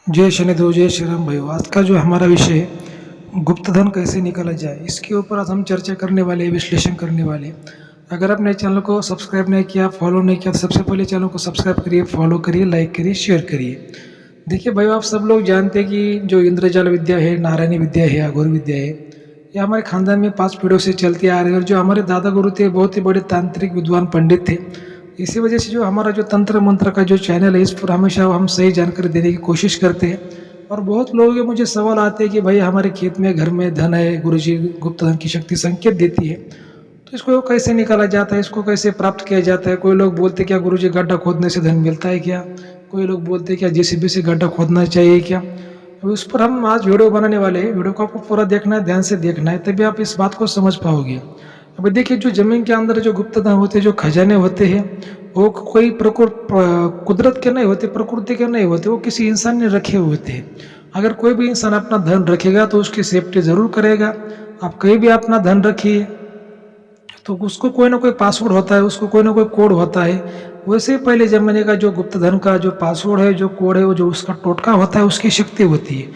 जय शनिदेव जय श्री राम भाइयों। आज का जो हमारा विषय है गुप्त धन कैसे निकाला जाए, इसके ऊपर आज हम चर्चा करने वाले हैं, विश्लेषण करने वाले हैं। अगर आपने चैनल को सब्सक्राइब नहीं किया, फॉलो नहीं किया, तो सबसे पहले चैनल को सब्सक्राइब करिए, फॉलो करिए, लाइक करिए, शेयर करिए। देखिए भाइयों, आप सब लोग जानते हैं कि जो इंद्रजाल विद्या है, नारायणी विद्या है, अघोर विद्या है, ये हमारे खानदान में 5 पीढ़ियों से चलती आ रही है। और जो हमारे दादा गुरु थे, बहुत ही बड़े तांत्रिक विद्वान पंडित थे। इसी वजह से जो हमारा जो तंत्र मंत्र का जो चैनल है, इस पर हमेशा हम सही जानकारी देने की कोशिश करते हैं। और बहुत लोगों के मुझे सवाल आते हैं कि भाई हमारे खेत में, घर में धन है, गुरुजी गुप्त धन की शक्ति संकेत देती है, तो इसको कैसे निकाला जाता है, इसको कैसे प्राप्त किया जाता है। कोई लोग बोलते क्या गुरुजी गड्ढा खोदने से धन मिलता है क्या, कोई लोग बोलते क्या जेसीबी से गड्ढा खोदना चाहिए क्या। अब उस पर हम आज वीडियो बनाने वाले हैं। वीडियो को आपको पूरा देखना है, ध्यान से देखना है, तभी आप इस बात को समझ पाओगे। अभी देखिए, जो जमीन के अंदर जो गुप्त धन होते हैं, जो खजाने होते हैं, वो कोई कुदरत के नहीं होते, प्रकृति के नहीं होते, वो किसी इंसान ने रखे हुए होते हैं। अगर कोई भी इंसान अपना धन रखेगा तो उसकी सेफ्टी जरूर करेगा। आप कहीं भी अपना धन रखिए तो उसको कोई ना कोई पासवर्ड होता है, उसको कोई ना कोई कोड होता है। वैसे ही पहले जमाने का जो गुप्त धन का जो पासवर्ड है, जो कोड है, वो जो उसका टोटका होता है, उसकी शक्ति होती है।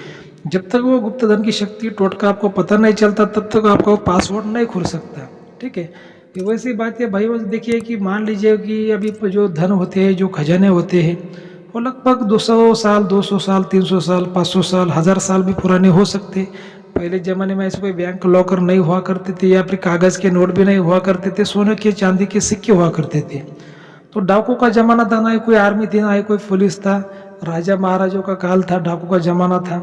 जब तक वो गुप्त धन की शक्ति टोटका आपको पता नहीं चलता, तब तक आपका वो पासवर्ड नहीं खुल सकता। ठीक है, ये वैसी बात है भाई। देखिए कि मान लीजिए कि अभी जो धन होते हैं, जो खजाने होते हैं, वो लगभग 200 साल, 200 साल, 300 साल, 500 साल, 1000 साल भी पुराने हो सकते। पहले ज़माने में ऐसे कोई बैंक लॉकर नहीं हुआ करते थे, या फिर कागज़ के नोट भी नहीं हुआ करते थे, सोने के चांदी के सिक्के हुआ करते थे। तो डाकू का ज़माना था, ना ही कोई आर्मी थी, ना ही कोई पुलिस था। राजा महाराजों का काल था, डाकू का ज़माना था।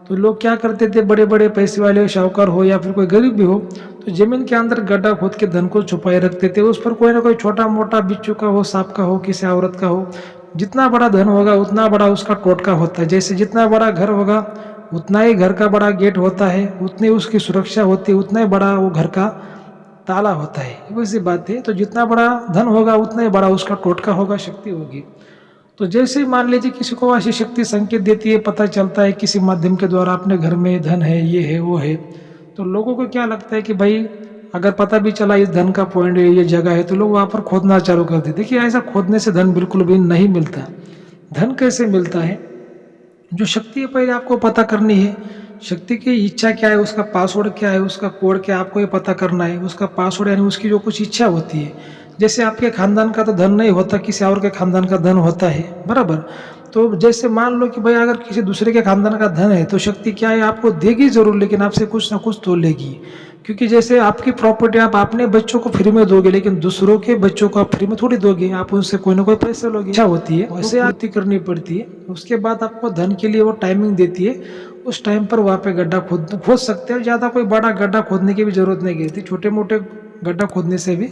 तो लोग क्या करते थे, बड़े बड़े पैसे वाले शाहूकार हो या फिर कोई गरीब भी हो, तो जमीन के अंदर गड्ढा खोद के धन को छुपाए रखते थे। उस पर कोई ना कोई छोटा मोटा बिच्छू का हो, सांप का हो, किसी औरत का हो, जितना बड़ा धन होगा उतना बड़ा उसका टोटका होता है। जैसे जितना बड़ा घर होगा उतना ही घर का बड़ा गेट होता है, उतनी उसकी सुरक्षा होती है, उतना ही बड़ा वो घर का ताला होता है। वैसी बात है। तो जितना बड़ा धन होगा उतना ही बड़ा उसका टोटका होगा, शक्ति होगी। तो जैसे ही मान लीजिए किसी को ऐसी शक्ति संकेत देती है, पता चलता है किसी माध्यम के द्वारा अपने घर में धन है, ये है, वो है, तो लोगों को क्या लगता है कि भाई अगर पता भी चला इस धन का पॉइंट है, ये जगह है, तो लोग वहाँ पर खोदना चालू कर देते। देखिए, ऐसा खोदने से धन बिल्कुल भी नहीं मिलता। धन कैसे मिलता है, जो शक्ति है पहले आपको पता करनी है। शक्ति की इच्छा क्या है, उसका पासवर्ड क्या है, उसका कोड क्या है, आपको ये पता करना है। उसका पासवर्ड यानी उसकी जो कुछ इच्छा होती है। जैसे आपके खानदान का तो धन नहीं होता, किसी और के खानदान का धन होता है, बराबर। तो जैसे मान लो कि भाई अगर किसी दूसरे के खानदान का धन है, तो शक्ति क्या है, आपको देगी जरूर, लेकिन आपसे कुछ ना कुछ तो लेगी। क्योंकि जैसे आपकी प्रॉपर्टी आप अपने बच्चों को फ्री में दोगे, लेकिन दूसरों के बच्चों को आप फ्री में थोड़ी दोगे, आप उनसे कोई ना कोई पैसे लोगे। इच्छा होती है, वैसे आरती करनी पड़ती है। उसके बाद आपको धन के लिए वो टाइमिंग देती है, उस टाइम पर वहाँ पे गड्ढा खोद सकते हैं। ज़्यादा कोई बड़ा गड्ढा खोदने की भी जरूरत नहीं गिरती, छोटे मोटे गड्ढा खोदने से भी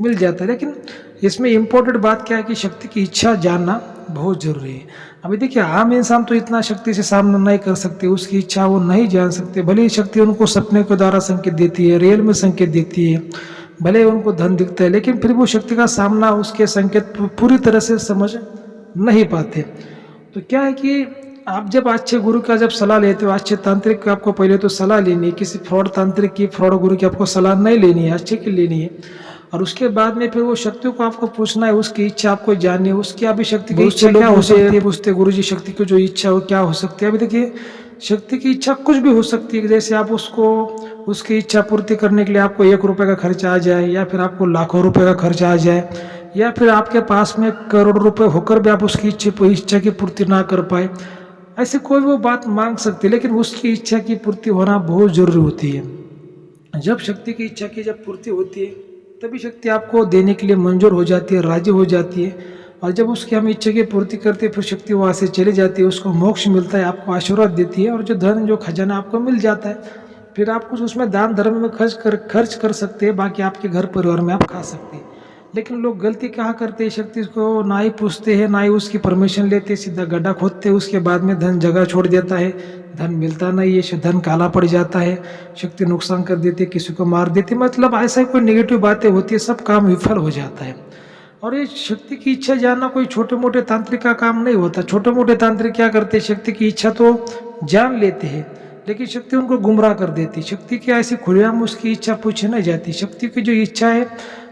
मिल जाता है। लेकिन इसमें इम्पोर्टेंट बात क्या है कि शक्ति की इच्छा जानना बहुत जरूरी है। अभी देखिए, आम इंसान तो इतना शक्ति से सामना नहीं कर सकते, उसकी इच्छा वो नहीं जान सकते। भले ही शक्ति उनको सपने के द्वारा संकेत देती है, रियल में संकेत देती है, भले उनको धन दिखता है, लेकिन फिर वो शक्ति का सामना, उसके संकेत पूरी तरह से समझ नहीं पाते। तो क्या है कि आप जब अच्छे गुरु का जब सलाह लेते हो, अच्छे तांत्रिक की आपको पहले तो सलाह लेनी है। किसी फ्रॉड तांत्रिक की, फ्रॉड गुरु की आपको सलाह नहीं लेनी है, अच्छे की लेनी है। और उसके बाद में फिर वो शक्ति को आपको पूछना है, उसकी इच्छा आपको जाननी है, उसकी अभी शक्ति की इच्छा क्या हो सकती है। पूछते गुरु जी शक्ति की जो इच्छा हो क्या हो सकती है। अभी देखिए, शक्ति की इच्छा कुछ भी हो सकती है। जैसे आप उसको, उसकी इच्छा पूर्ति करने के लिए आपको 1 रुपये का खर्चा आ जाए, या फिर आपको लाखों रुपए का खर्चा आ जाए, या फिर आपके पास में करोड़ रुपए होकर भी आप उसकी इच्छा की पूर्ति ना कर पाए। ऐसे कोई वो बात मांग सकती है, लेकिन उसकी इच्छा की पूर्ति होना बहुत जरूरी होती है। जब शक्ति की इच्छा की जब पूर्ति होती है, तभी शक्ति आपको देने के लिए मंजूर हो जाती है, राजी हो जाती है। और जब उसकी हम इच्छा की पूर्ति करते हैं, फिर शक्ति वहाँ से चली जाती है, उसको मोक्ष मिलता है, आपको आशीर्वाद देती है, और जो धन, जो खजाना आपको मिल जाता है। फिर आप कुछ उसमें दान धर्म में खर्च कर सकते हैं, बाकी आपके घर परिवार में आप खा सकते हैं। लेकिन लोग गलती कहाँ करते हैं, शक्ति को ना ही पूछते हैं, ना ही उसकी परमिशन लेते, सीधा गड्ढा खोदते हैं। उसके बाद में धन जगह छोड़ देता है, धन मिलता नहीं है, धन काला पड़ जाता है, शक्ति नुकसान कर देती है, किसी को मार देती है। मतलब ऐसा कोई नेगेटिव बातें होती है, सब काम विफल हो जाता है। और ये शक्ति की इच्छा जानना कोई छोटे मोटे तांत्रिक का काम नहीं होता। छोटे मोटे तांत्रिक क्या करते हैं, शक्ति की इच्छा तो जान लेते हैं, लेकिन शक्ति उनको गुमराह कर देती। शक्ति की ऐसी खुलेआम उसकी इच्छा पूछी नहीं जाती। शक्ति की जो इच्छा है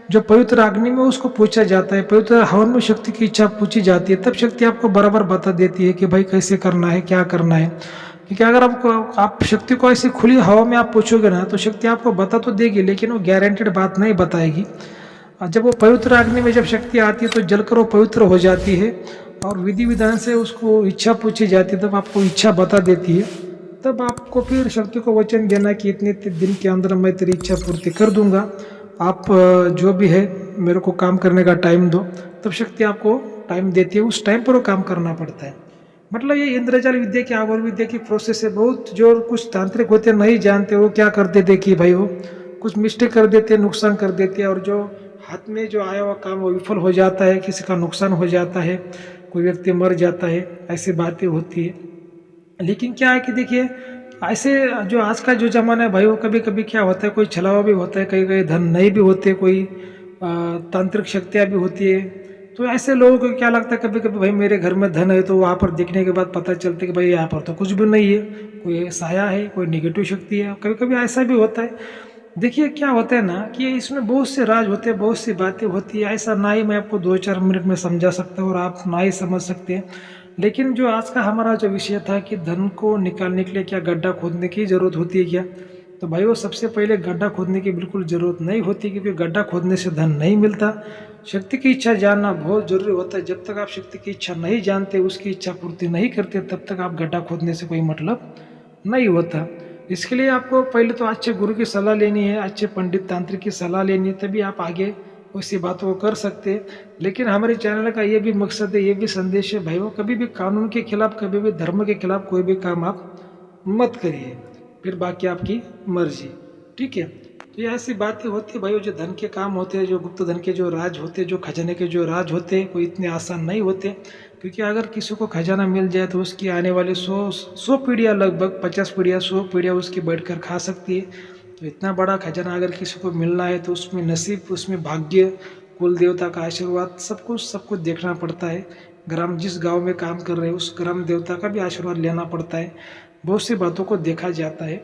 जो पवित्र अग्नि में उसको पूछा जाता है, पवित्र हवन में शक्ति की इच्छा पूछी जाती है, तब शक्ति आपको बराबर बता देती है कि भाई कैसे करना है, क्या करना है। क्योंकि अगर आप शक्ति को ऐसी खुली हवा में आप पूछोगे ना, तो शक्ति आपको बता तो देगी, लेकिन वो गारंटेड बात नहीं बताएगी। और जब वो पवित्र अग्नि में जब शक्ति आती है तो जलकर वो पवित्र हो जाती है, और विधि विधान से उसको इच्छा पूछी जाती है, तब आपको इच्छा बता देती है। तब आपको फिर शक्ति को वचन देना कि इतने दिन के अंदर मैं तेरी इच्छा पूर्ति कर दूंगा, आप जो भी है मेरे को काम करने का टाइम दो। तब शक्ति आपको टाइम देती है, उस टाइम पर वो काम करना पड़ता है। मतलब ये इंद्रजाल विद्या की आवर विद्या की प्रोसेस है। बहुत जो कुछ तांत्रिक होते नहीं जानते, वो क्या कर देते कि भाई वो कुछ मिस्टेक कर देते, नुकसान कर देते हैं, और जो हाथ में जो आया हुआ काम वो विफल हो जाता है, किसी का नुकसान हो जाता है, कोई व्यक्ति मर जाता है, ऐसी बातें होती है। लेकिन क्या है कि देखिए, ऐसे जो आज का जो ज़माना है भाई, वो कभी कभी क्या होता है, कोई छलावा भी होता है, कई कई धन नहीं भी होते, कोई तांत्रिक शक्तियाँ भी होती है। तो ऐसे लोगों को क्या लगता है कभी कभी, भाई मेरे घर में धन है, तो वहाँ पर देखने के बाद पता चलता है कि भाई यहाँ पर तो कुछ भी नहीं है, कोई साया है, कोई निगेटिव शक्ति है। कभी कभी ऐसा भी होता है। देखिए क्या होता है ना कि इसमें बहुत से राज होते हैं, बहुत सी बातें होती है। ऐसा ना ही मैं आपको 2-4 मिनट में समझा सकता हूँ और आप ना ही समझ सकते हैं। लेकिन जो आज का हमारा जो विषय था कि धन को निकालने के लिए क्या गड्ढा खोदने की ज़रूरत होती है क्या, तो भाई वो सबसे पहले गड्ढा खोदने की बिल्कुल ज़रूरत नहीं होती, क्योंकि गड्ढा खोदने से धन नहीं मिलता। शक्ति की इच्छा जानना बहुत ज़रूरी होता है। जब तक आप शक्ति की इच्छा नहीं जानते, उसकी इच्छा पूर्ति नहीं करते, तब तक आप गड्ढा खोदने से कोई मतलब नहीं होता। इसके लिए आपको पहले तो अच्छे गुरु की सलाह लेनी है, अच्छे पंडित तांत्रिक की सलाह लेनी है, तभी आप आगे उसी बातों को कर सकते हैं। लेकिन हमारे चैनल का ये भी मकसद है, ये भी संदेश है भाई, वो कभी भी कानून के खिलाफ, कभी भी धर्म के खिलाफ कोई भी काम आप मत करिए, फिर बाकी आपकी मर्जी। ठीक है, तो ये ऐसी बातें होती है भाई। वो जो धन के काम होते हैं, जो गुप्त धन के जो राज होते हैं, जो खजाने के जो राज होते हैं, कोई इतने आसान नहीं होते। क्योंकि अगर किसी को खजाना मिल जाए तो उसकी आने वाले 100 पीढ़ियाँ, लगभग 50 पीढ़ियाँ, 100 पीढ़ियाँ उसकी बैठकर खा सकती है। तो इतना बड़ा खजाना अगर किसी को मिलना है तो उसमें नसीब, उसमें भाग्य, कुल देवता का आशीर्वाद, सब कुछ देखना पड़ता है। जिस गांव में काम कर रहे हैं उस ग्राम देवता का भी आशीर्वाद लेना पड़ता है। बहुत सी बातों को देखा जाता है।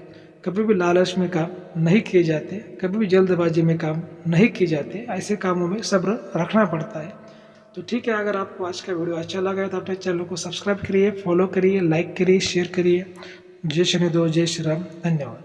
कभी भी लालच में काम नहीं किए जाते, कभी भी जल्दबाजी में काम नहीं किए जाते। ऐसे कामों में सब्र रखना पड़ता है। तो ठीक है, अगर आपको आज का वीडियो अच्छा लगा है तो अपने चैनल को सब्सक्राइब करिए, फॉलो करिए, लाइक करिए, शेयर करिए। जय शनिदेव, जय श्री राम, धन्यवाद।